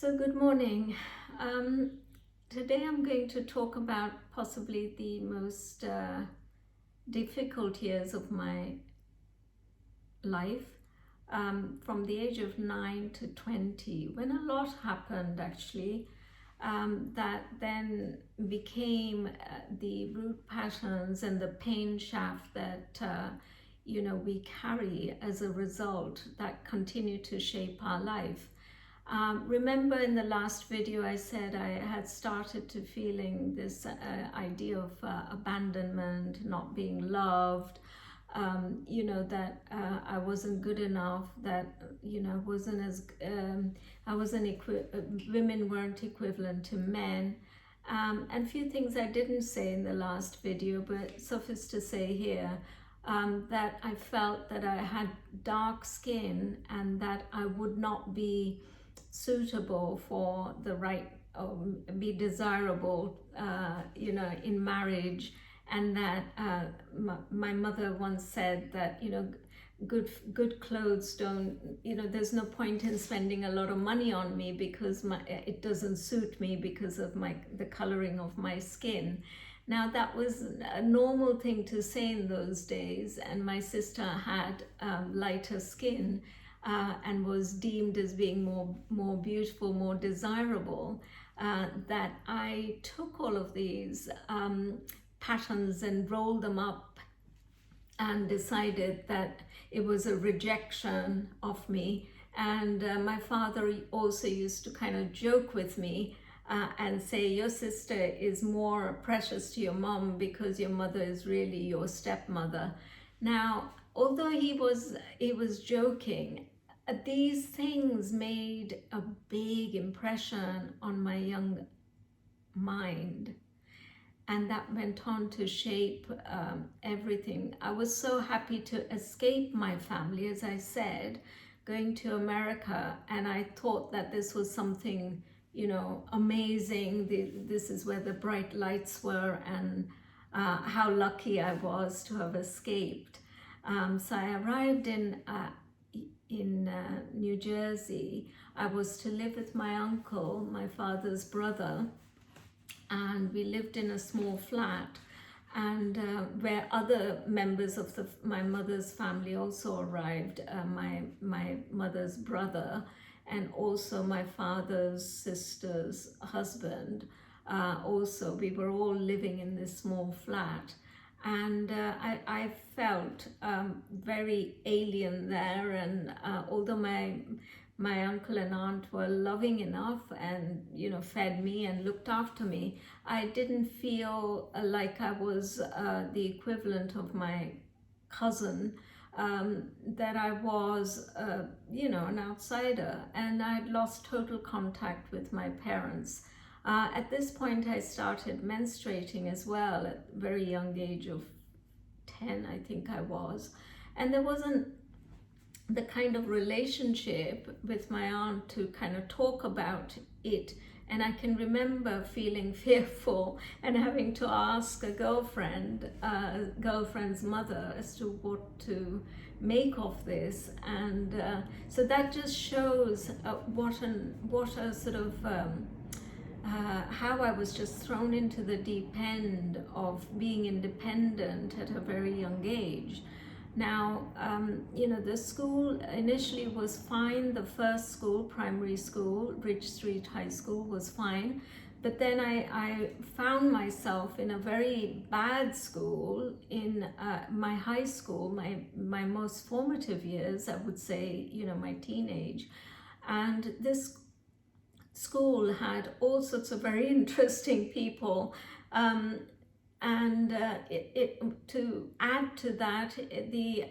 So, good morning. Today I'm going to talk about possibly the most difficult years of my life, from the age of 9 to 20, when a lot happened actually, that then became the root patterns and the pain shaft that we carry as a result that continue to shape our life. Remember in the last video I said I had started to feeling this idea of abandonment, not being loved, that I wasn't good enough, that wasn't as women weren't equivalent to men, and few things I didn't say in the last video, but suffice to say here, that I felt that I had dark skin and that I would not be suitable for the right, be desirable, in marriage, and that my mother once said that good clothes don't, there's no point in spending a lot of money on me because it doesn't suit me because of the coloring of my skin. Now that was a normal thing to say in those days, and my sister had lighter skin, and was deemed as being more beautiful, more desirable, that I took all of these patterns and rolled them up and decided that it was a rejection of me. And my father also used to kind of joke with me and say, your sister is more precious to your mom because your mother is really your stepmother. Now, although he was joking, these things made a big impression on my young mind, and that went on to shape everything. I was so happy to escape my family, as I said, going to America, and I thought that this was something amazing. This is where the bright lights were, and how lucky I was to have escaped. So I arrived in New Jersey. I was to live with my uncle, my father's brother, and we lived in a small flat, and where other members of my mother's family also arrived, my mother's brother, and also my father's sister's husband. Also, we were all living in this small flat, and I felt very alien there. And although my uncle and aunt were loving enough and fed me and looked after me, I didn't feel like I was the equivalent of my cousin, that I was an outsider, and I'd lost total contact with my parents. At this point I started menstruating as well at a very young age of 10, I think I was, and there wasn't the kind of relationship with my aunt to kind of talk about it. And I can remember feeling fearful and having to ask a girlfriend's mother as to what to make of this. And so that just shows what a sort of how I was just thrown into the deep end of being independent at a very young age. Now, the school initially was fine. The first school, primary school, Ridge Street High School, was fine. But then I found myself in a very bad school in my high school, my most formative years, I would say, my teenage. And this school had all sorts of very interesting people. And to add to that, at the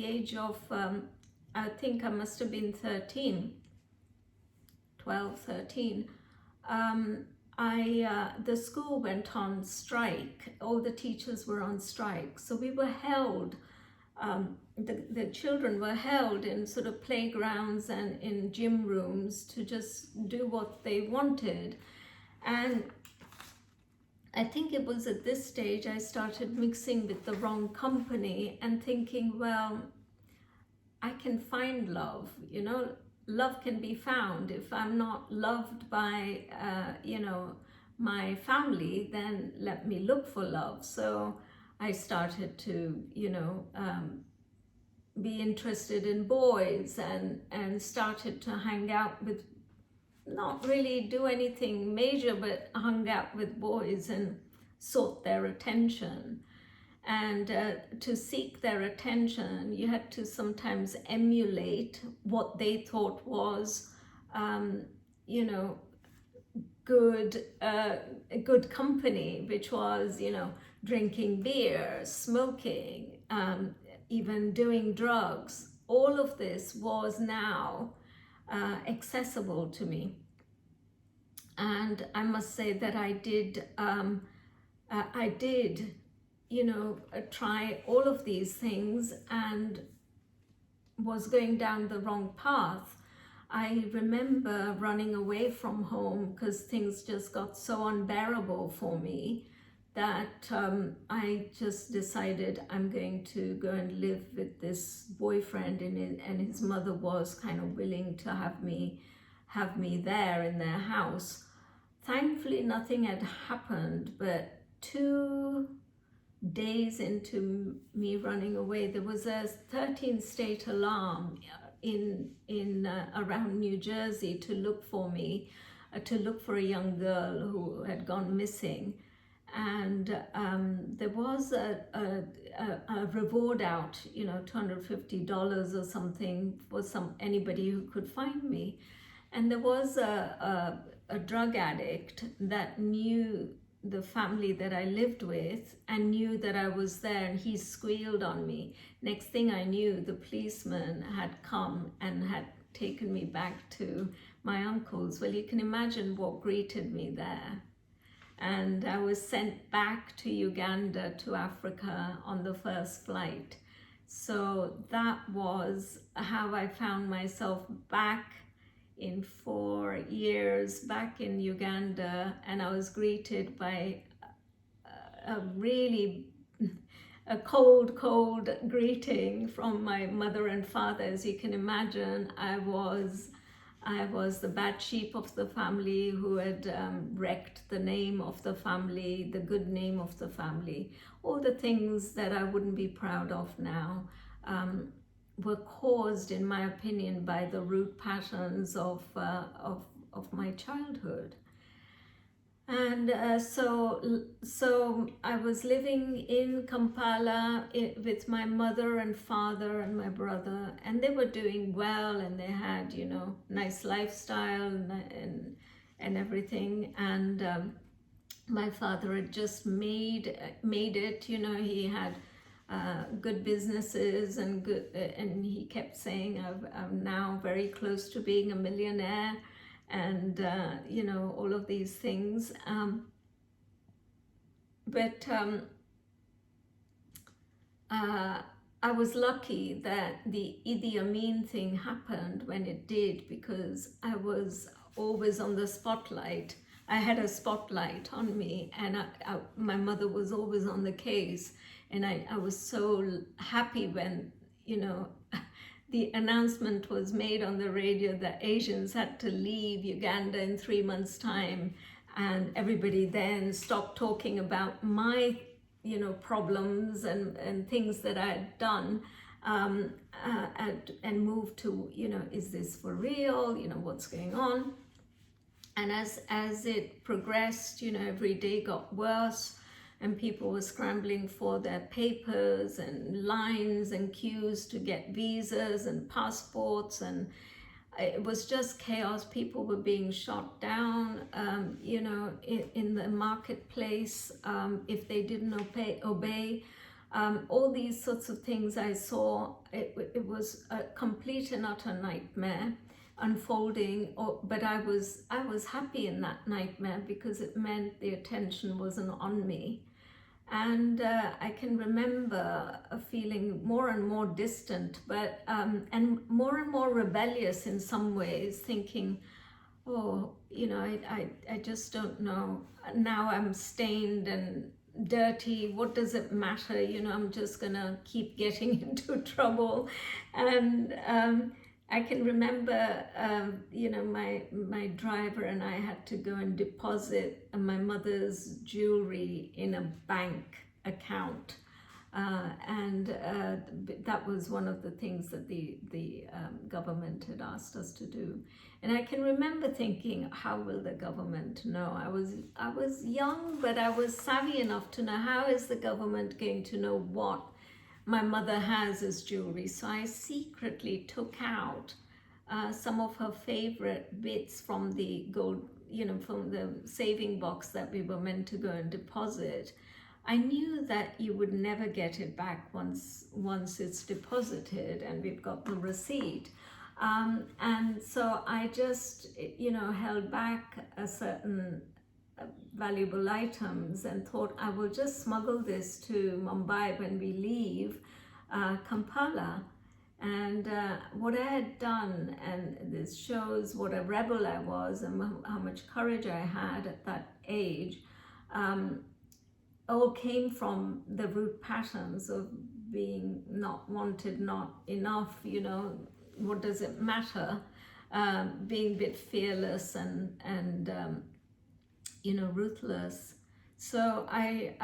age of, I think I must have been 12, 13, the school went on strike. All the teachers were on strike. So we were held, the children were held in sort of playgrounds and in gym rooms to just do what they wanted. And I think it was at this stage I started mixing with the wrong company and thinking, well, I can find love, love can be found. If I'm not loved by, my family, then let me look for love. So I started to, be interested in boys, and started to hang out with, not really do anything major, but hung out with boys and sought their attention. And to seek their attention, you had to sometimes emulate what they thought was, good good company, which was, drinking beer, smoking, even doing drugs. All of this was now accessible to me. And I must say that I did, try all of these things and was going down the wrong path. I remember running away from home because things just got so unbearable for me that I just decided I'm going to go and live with this boyfriend, and his mother was kind of willing to have me there in their house. Thankfully, nothing had happened, but 2 days into me running away, there was a 13 state alarm in around New Jersey to look for me, to look for a young girl who had gone missing. And there was a reward out, $250 or something for anybody who could find me. And there was a drug addict that knew the family that I lived with and knew that I was there, and he squealed on me. Next thing I knew, the policeman had come and had taken me back to my uncle's. Well, you can imagine what greeted me there. And I was sent back to Uganda, to Africa, on the first flight. So that was how I found myself back in 4 years, back in Uganda, and I was greeted by a cold greeting from my mother and father. As you can imagine, I was the bad sheep of the family who had wrecked the name of the family, the good name of the family. All the things that I wouldn't be proud of now were caused, in my opinion, by the root patterns of my childhood. And so I was living in Kampala with my mother and father and my brother, and they were doing well, and they had, nice lifestyle and everything. And my father had just made it. He had good businesses and and he kept saying, I'm now very close to being a millionaire. And all of these things, but I was lucky that the Idi Amin thing happened when it did, because I was always on the spotlight. I had a spotlight on me, and my mother was always on the case, and I was so happy when the announcement was made on the radio that Asians had to leave Uganda in 3 months' time, and everybody then stopped talking about my, problems and things that I had done, and moved to, is this for real? What's going on? And as it progressed, every day got worse. And people were scrambling for their papers, and lines and queues to get visas and passports, and it was just chaos. People were being shot down, in the marketplace if they didn't obey. All these sorts of things I saw. It was a complete and utter nightmare unfolding, but I was happy in that nightmare because it meant the attention wasn't on me. And I can remember feeling more and more distant, but and more rebellious in some ways, thinking, oh, I just don't know. Now I'm stained and dirty. What does it matter? I'm just gonna keep getting into trouble. And I can remember, my driver and I had to go and deposit my mother's jewelry in a bank account. And that was one of the things that the government had asked us to do. And I can remember thinking, how will the government know? I was young, but I was savvy enough to know, how is the government going to know what my mother has as jewelry? So I secretly took out some of her favorite bits from the gold, from the saving box that we were meant to go and deposit. I knew that you would never get it back once it's deposited and we've got the receipt. And so I just, held back a certain valuable items and thought, I will just smuggle this to Mumbai when we leave Kampala. And what I had done, and this shows what a rebel I was and how much courage I had at that age, all came from the root patterns of being not wanted, not enough, what does it matter, being a bit fearless and ruthless. So I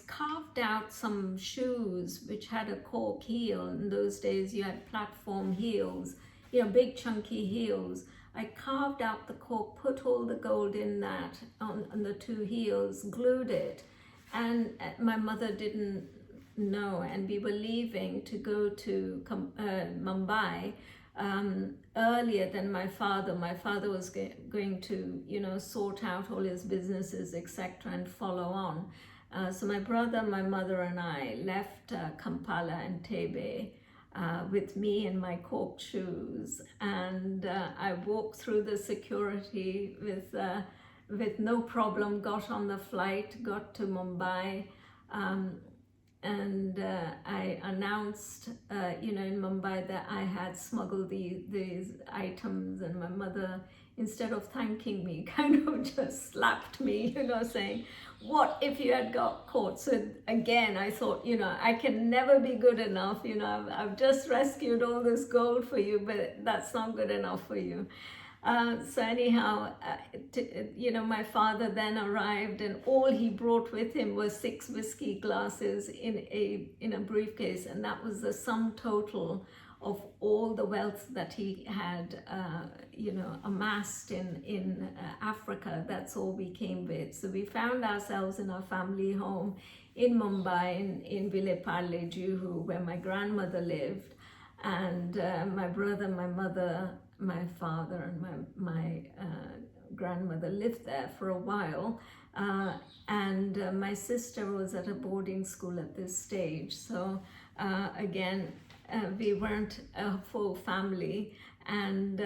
carved out some shoes which had a cork heel. In those days you had platform heels, big chunky heels. I carved out the cork, put all the gold in that on the two heels, glued it, and my mother didn't know, and we were leaving to go to Mumbai earlier than my father. My father was going to, sort out all his businesses, etc., and follow on. So my brother, my mother, and I left Kampala and Tebe with me in my cork shoes, and I walked through the security with no problem, got on the flight, got to Mumbai, and I announced, in Mumbai that I had smuggled these items, and my mother, instead of thanking me, kind of just slapped me, saying, what if you had got caught? So again, I thought, I can never be good enough. I've just rescued all this gold for you, but that's not good enough for you. So anyhow, my father then arrived, and all he brought with him was 6 whiskey glasses in a briefcase, and that was the sum total of all the wealth that he had, amassed in Africa. That's all we came with. So we found ourselves in our family home in Mumbai, in Vile Parle, Juhu, where my grandmother lived, and my brother, my mother, my father, and my grandmother lived there for a while, and my sister was at a boarding school at this stage. So again, we weren't a full family, and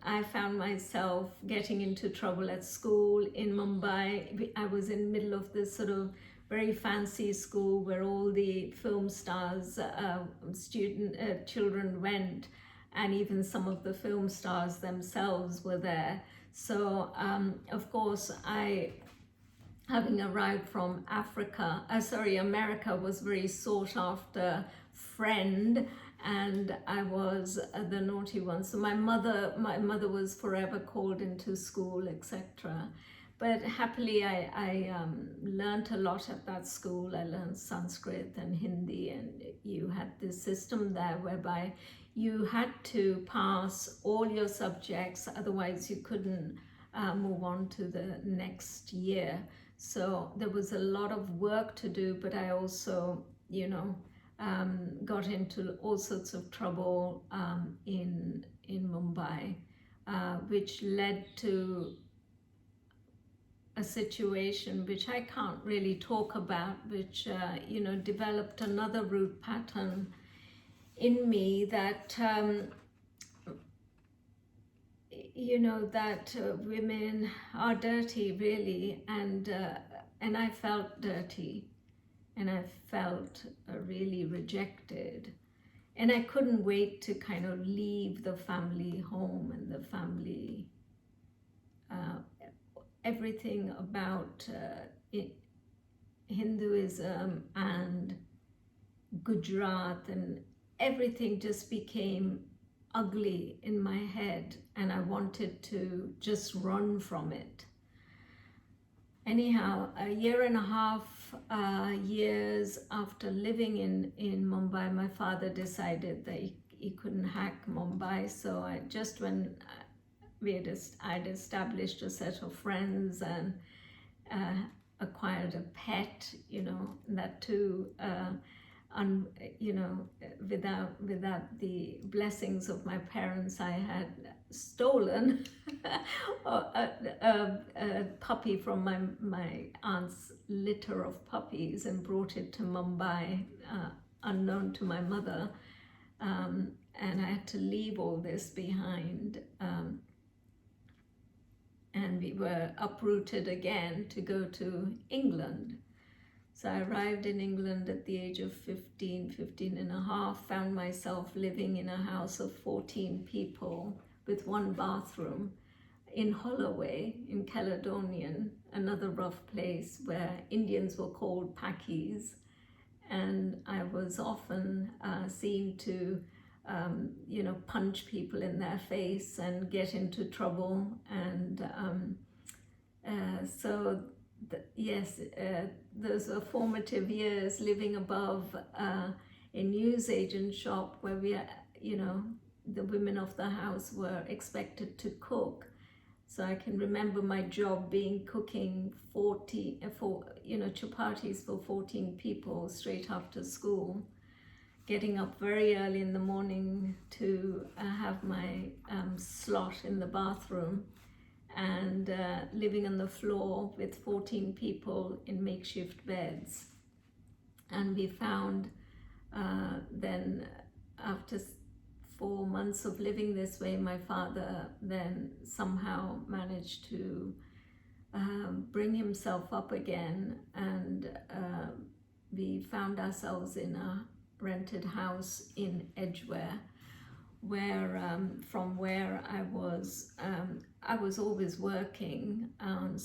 I found myself getting into trouble at school in Mumbai. I was in the middle of this sort of very fancy school where all the film stars, children went, and even some of the film stars themselves were there. So of course, having arrived from America, was very sought after friend, and I was the naughty one. So my mother was forever called into school, etc. But happily, I learned a lot at that school. I learned Sanskrit and Hindi, and you had this system there whereby you had to pass all your subjects, otherwise you couldn't move on to the next year. So there was a lot of work to do, but I also, got into all sorts of trouble in Mumbai, which led to a situation which I can't really talk about, which developed another root pattern in me that that women are dirty, really, and I felt dirty, and I felt really rejected, and I couldn't wait to kind of leave the family home and the family, everything about Hinduism and Gujarat, and everything just became ugly in my head, and I wanted to just run from it. Anyhow, a year and a half years after living in Mumbai, my father decided that he couldn't hack Mumbai. So when I'd established a set of friends and acquired a pet, that too, without the blessings of my parents, I had stolen a puppy from my aunt's litter of puppies and brought it to Mumbai, unknown to my mother, and I had to leave all this behind, and we were uprooted again to go to England. So I arrived in England at the age of 15 and a half, found myself living in a house of 14 people with one bathroom in Holloway, in Caledonian, another rough place where Indians were called Pakis. And I was often seen to, punch people in their face and get into trouble. And those were formative years, living above a newsagent shop where the women of the house were expected to cook. So I can remember my job being cooking chapatis for 14 people straight after school, getting up very early in the morning to have my slot in the bathroom, and living on the floor with 14 people in makeshift beds. And we found then, after 4 months of living this way, my father then somehow managed to bring himself up again, and we found ourselves in a rented house in Edgware, where from where I was always working on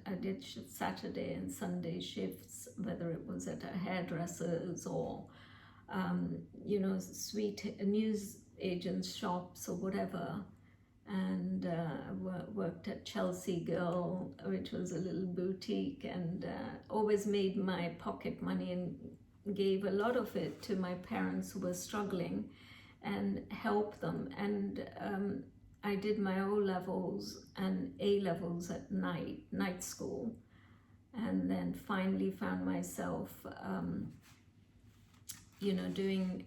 I did Saturday and Sunday shifts, whether it was at a hairdresser's or sweet news agents' shops or whatever. And worked at Chelsea Girl, which was a little boutique, and always made my pocket money and gave a lot of it to my parents who were struggling, and helped them. And I did my O-levels and A-levels at night school, and then finally found myself doing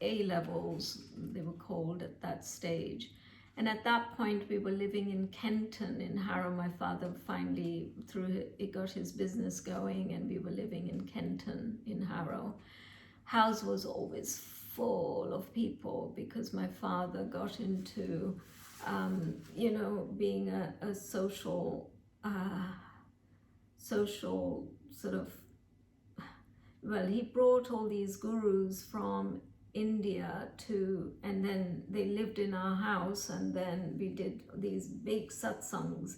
A-levels, they were called at that stage. And at that point we were living in Kenton in Harrow. My father finally, he got his business going, and we were living in Kenton in Harrow. House was always full of people because my father got into being a social sort of, he brought all these gurus from India and then they lived in our house, and then we did these big satsangs.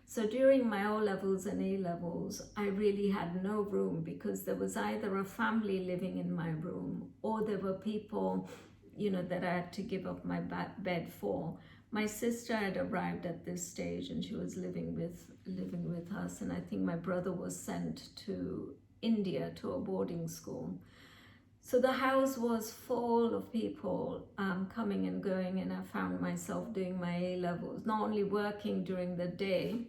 So during my O-levels and A-levels, I really had no room, because there was either a family living in my room, or there were people, that I had to give up my bed for. My sister had arrived at this stage, and she was living with us, and I think my brother was sent to India to a boarding school. So the house was full of people coming and going, and I found myself doing my A-levels, not only working during the day,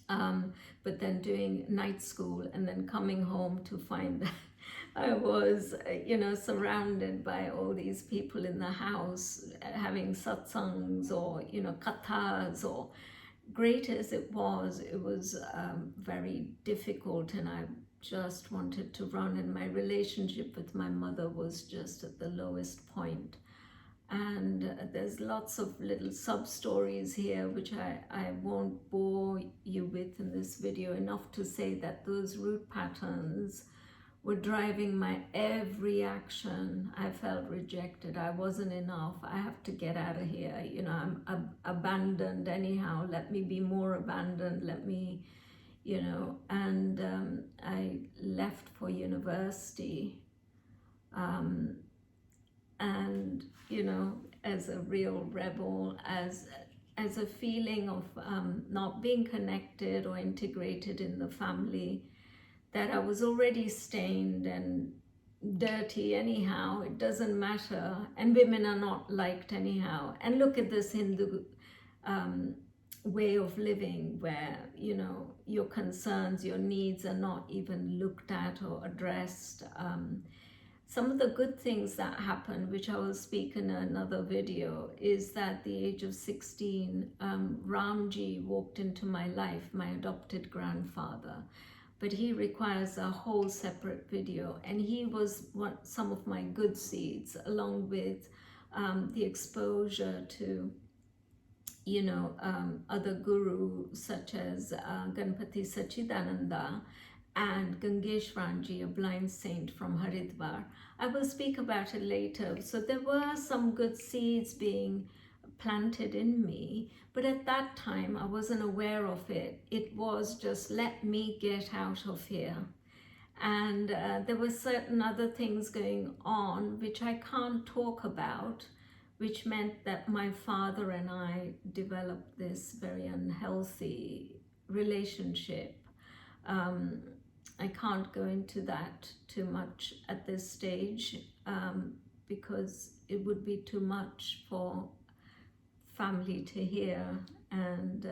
but then doing night school, and then coming home to find that I was, surrounded by all these people in the house, having satsangs or, kathas, or great as it was very difficult, and I just wanted to run, and my relationship with my mother was just at the lowest point. And there's lots of little sub-stories here, which I won't bore you with in this video, enough to say that those root patterns were driving my every action. I felt rejected. I wasn't enough. I have to get out of here. I'm abandoned anyhow. Let me be more abandoned. Let me, and I left for university. and as a real rebel, as a feeling of not being connected or integrated in the family, that I was already stained and dirty anyhow, it doesn't matter, and women are not liked anyhow. And look at this Hindu way of living where your concerns, your needs are not even looked at or addressed. Some of the good things that happened, which I will speak in another video, is that at the age of 16, Ramji walked into my life, my adopted grandfather. But he requires a whole separate video, and he was some of my good seeds, along with the exposure to other gurus such as Ganpati Sachidananda and Gangeshwaranji, a blind saint from Haridwar. I will speak about it later. So there were some good seeds being planted in me, but at that time I wasn't aware of it. It was just, let me get out of here. And there were certain other things going on which I can't talk about, which meant that my father and I developed this very unhealthy relationship. I can't go into that too much at this stage because it would be too much for family to hear, and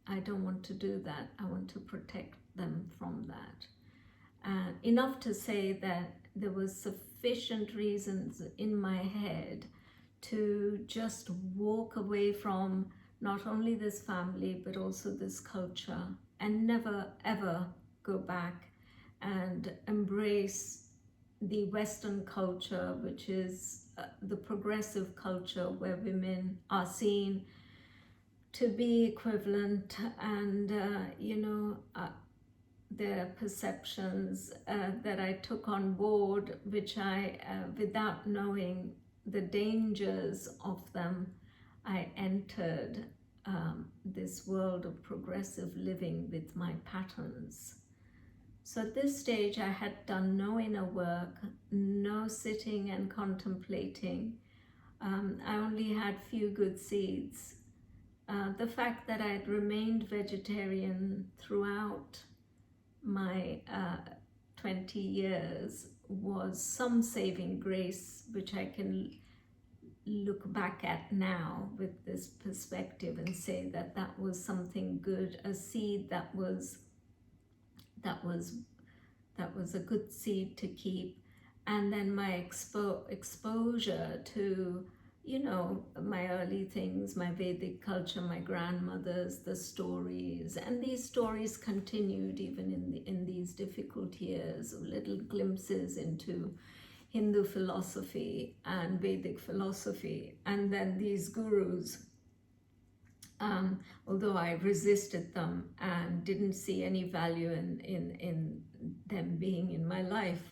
I don't want to do that. I want to protect them from that. Enough to say that there was sufficient reasons in my head to just walk away from not only this family but also this culture, and never ever go back and embrace the Western culture, which is the progressive culture where women are seen to be equivalent, and their perceptions that I took on board, which I, without knowing the dangers of them, I entered this world of progressive living with my patterns. So at this stage, I had done no inner work, no sitting and contemplating. I only had few good seeds. The fact that I had remained vegetarian throughout my 20 years was some saving grace, which I can look back at now with this perspective and say that that was something good, a seed that was a good seed to keep. And then my exposure to my early things, my Vedic culture, my grandmothers, the stories, and these stories continued even in these difficult years, of little glimpses into Hindu philosophy and Vedic philosophy. And then these gurus, although I resisted them and didn't see any value in them being in my life,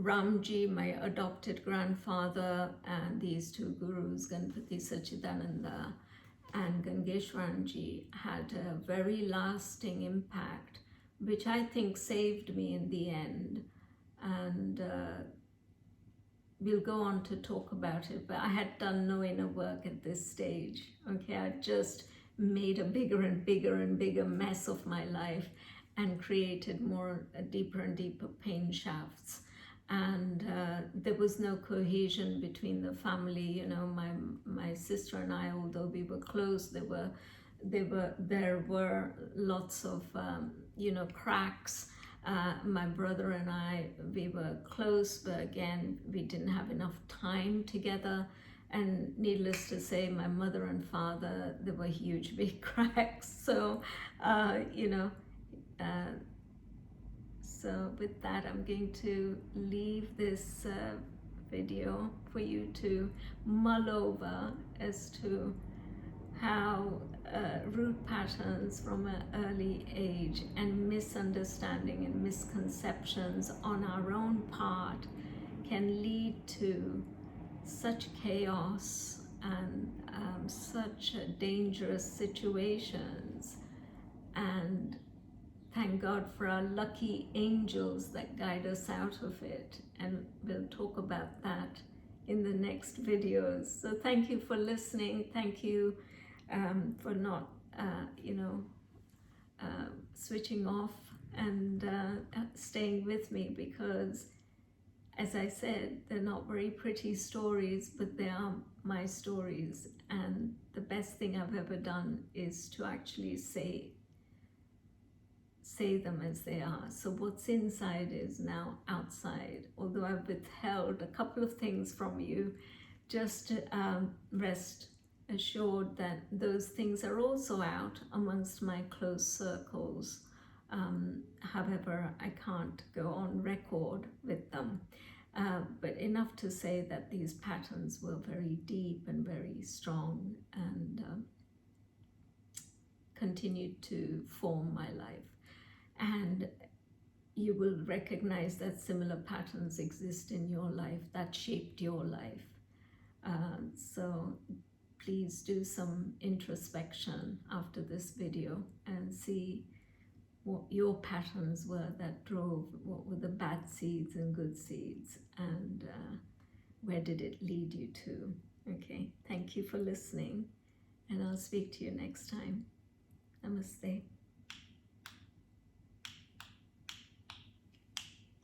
Ramji, my adopted grandfather, and these two gurus, Ganpati Sachidananda and Gangeshwaranji, had a very lasting impact, which I think saved me in the end. And we'll go on to talk about it, but I had done no inner work at this stage. Okay, I just made a bigger and bigger and bigger mess of my life and created more deeper and deeper pain shafts. And there was no cohesion between the family. My sister and I, although we were close, there were lots of cracks. My brother and I, we were close, but again, we didn't have enough time together. And needless to say, my mother and father, there were huge big cracks. So so with that, I'm going to leave this video for you to mull over as to how root patterns from an early age and misunderstanding and misconceptions on our own part can lead to such chaos and such dangerous situations. And thank God for our lucky angels that guide us out of it. And we'll talk about that in the next videos. So thank you for listening. Thank you for not, switching off and staying with me, because as I said, they're not very pretty stories, but they are my stories. And the best thing I've ever done is to actually say them as they are. So what's inside is now outside. Although I've withheld a couple of things from you, just rest assured that those things are also out amongst my close circles. However, I can't go on record with them. But enough to say that these patterns were very deep and very strong, and continued to form my life. And you will recognize that similar patterns exist in your life that shaped your life. So please do some introspection after this video and see what your patterns were that drove, what were the bad seeds and good seeds, and where did it lead you to. Okay, thank you for listening, and I'll speak to you next time. Namaste.